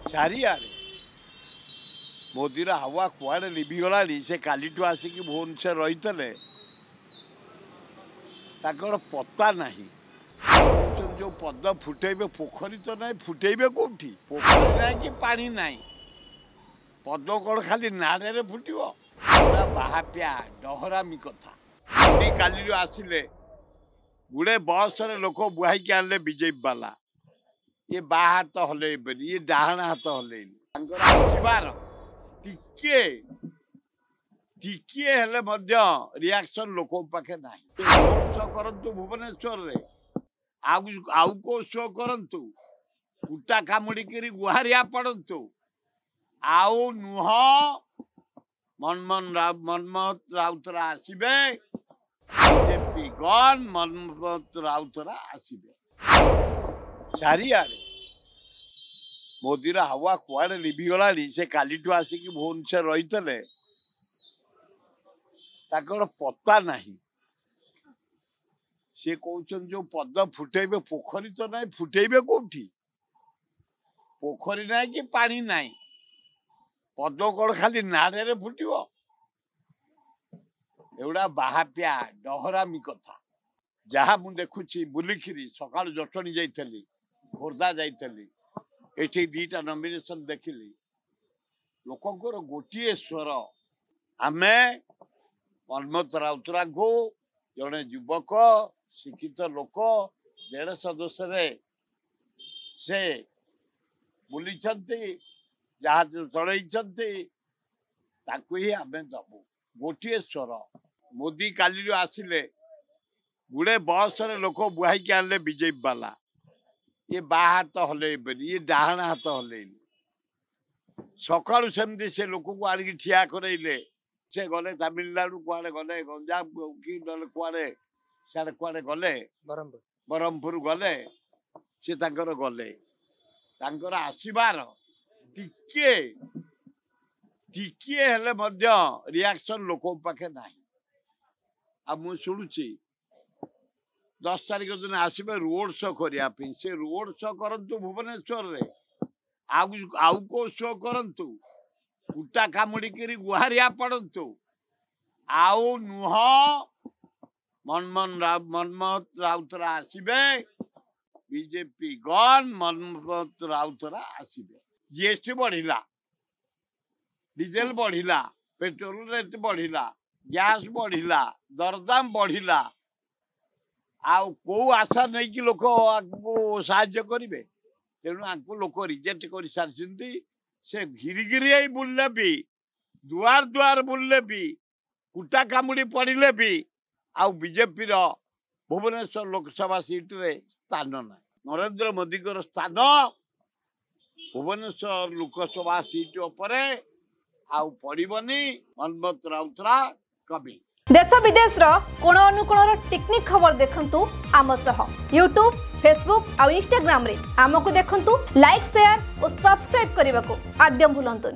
चारिआडे मोदीर हावा कुआड़े लिभिगला से कालीठू आसिक भुवनेश्वर रही पता नहीं जो पद फुटेबे पोखरी तो ना फुटेबे कौटी पोखरी ना कि पानी ना पद कौन खाली नाड़े फुटब बाहापिया डहरामी कथा काली आसिले गुड़े बस लोक बुहाई आनले बीजेपी वाला ये बा हाथ हल्बे ये डाण हाथ हल्ले आसबार टिके टिके रिएक्शन लोक पाखे ना शो करतु भुवनेश्वर रे आउ को शो करतु कुटा कामुड़िक गुहारिया पड़तु आउ नुह मनमोहन राउतरा आसबे बीजेपी गण मनमोहन राउतरा आसबे चारिआडे मोदीर हावा कुआड़े लिभिगला से कालीठू आसिक भुवनेश्वर रही पता नहीं से कहते जो पद फुटेबे पोखरी तो ना फुटेबे कौटी पोखरी ना कि पानी ना पद कौन खाली नाड़े फुटब एगुड़ा बाहापिया डहरामी कथा जहाँ मुझे देखुची बुलिकी सका जटणी जाइली खोर्धा जाइली एठी दीटा नॉमिनेशन देखिली लोकंकर गोटे स्वर आमे मनमोहन राउतरा को जड़े युवक शिक्षित लोक 150 सदस्य से बुली जहाज चलती ही आम दबू गोटे स्वर मोदी काली आसिले गुड़े बस लोक बुहाई आनले बीजेपी वाला ये बा हाथ हल्बे ये डाण हाथ हल्ले सका सेमती से लोक को आनिक ठिया करइले से गले तमिलनाडु कुआड़े गले गंजाम कि कुआड़े सारे कुआड़े गले ब्रह्मपुर गले से गले आसबार टिके टिके रिएक्शन लोक पाखे ना आ मु शुणुची 10 तारिख दिन आसबे रोड शो करने से रोड शो करतु भुवनेश्वर रे आउ को शो करतु कुटा कामुड़िक गुहारिया पड़तु आउ नुह मनमोहन राउतरा आसबे बीजेपी गण मनमोहन राउतरा आसबे जीएसटी बढ़िला डीजेल बढ़िला पेट्रोल रेट बढ़िला गैस बढ़िला दरदाम बढ़िला आउ को आशा नहीं कि लोक साहाय्य करेंगे तेणु आपको लोक रिजेक्ट कर सारी से घिरी बुलले भी दुआर दुआर बुलले भी कुटा कामुड़ी पड़े भी आउ बीजेपी भुवनेश्वर लोकसभा सीट रे स्थान ना नरेंद्र मोदी स्थान भुवनेश्वर लोकसभा सीट उपरे आउ पड़बनी मनमोहन राउतरा कवि देश विदेश कोण अनुकोण टेक्निक खबर देखंतु आम सह यूट्यूब फेसबुक और इंस्टाग्राम रे आमको देखंतु लाइक शेयर और सब्सक्राइब करने को आद्यम भूलंतुनि।